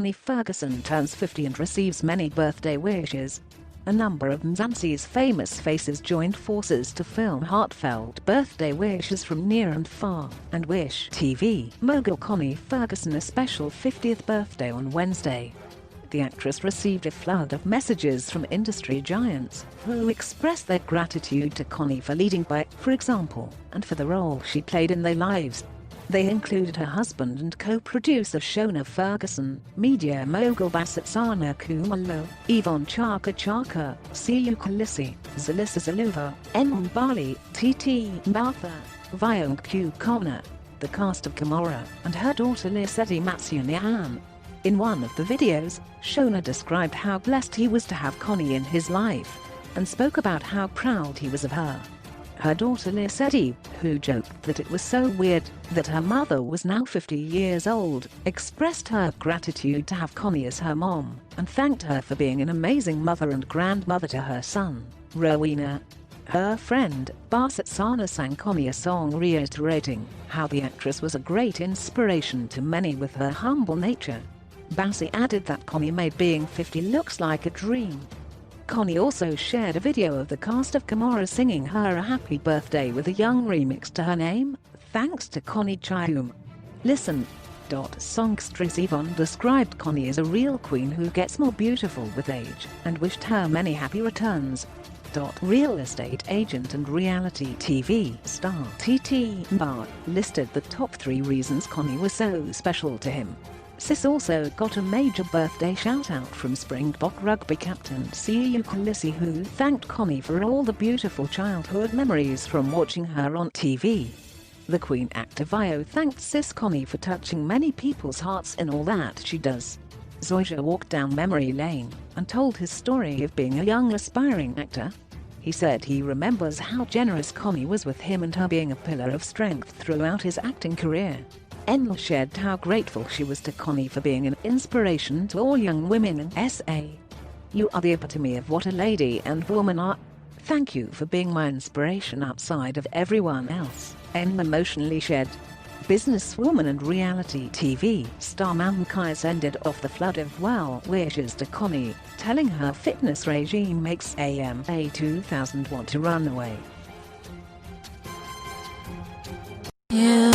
Connie Ferguson turns 50 and receives many birthday wishes. A number of Mzansi's famous faces joined forces to film heartfelt birthday wishes from near and far, and wish TV mogul Connie Ferguson a special 50th birthday on Wednesday. The actress received a flood of messages from industry giants, who expressed their gratitude to Connie for leading by example, and for the role she played in their lives. They included her husband and co-producer Shona Ferguson, media mogul Sana Kumalo, Yvonne Chaka Chaka, SUPRISE, Zalisa Zaluva, N. Bali, TT Martha, Viong Q Connor, the cast of Gamora, and her daughter Lisette Matsiunian. In one of the videos, Shona described how blessed he was to have Connie in his life, and spoke about how proud he was of her. Her daughter Lisette, who joked that it was so weird that her mother was now 50 years old, expressed her gratitude to have Connie as her mom, and thanked her for being an amazing mother and grandmother to her son, Rowena. Her friend, Sana sang Connie a song reiterating how the actress was a great inspiration to many with her humble nature. Basi added that Connie made being 50 looks like a dream. Connie also shared a video of the cast of Gamora singing her a happy birthday with a young remix to her name, thanks to Connie Chium. Listen. Songstress Yvonne described Connie as a real queen who gets more beautiful with age, and wished her many happy returns. Real estate agent and reality TV star TT Mbar listed the top 3 reasons Connie was so special to him. Sis also got a major birthday shout-out from Springbok rugby captain SUPRISE, who thanked Connie for all the beautiful childhood memories from watching her on TV. The Queen actor Vio thanked Sis Connie for touching many people's hearts in all that she does. Zoya walked down memory lane and told his story of being a young aspiring actor. He said he remembers how generous Connie was with him and her being a pillar of strength throughout his acting career. Enel shared how grateful she was to Connie for being an inspiration to all young women in SA. "You are the epitome of what a lady and woman are. Thank you for being my inspiration outside of everyone else," Enel emotionally shared. Businesswoman and reality TV star Mamkais ended off the flood of well wishes to Connie, telling her fitness regime makes AMA 2000 want to run away. Yeah.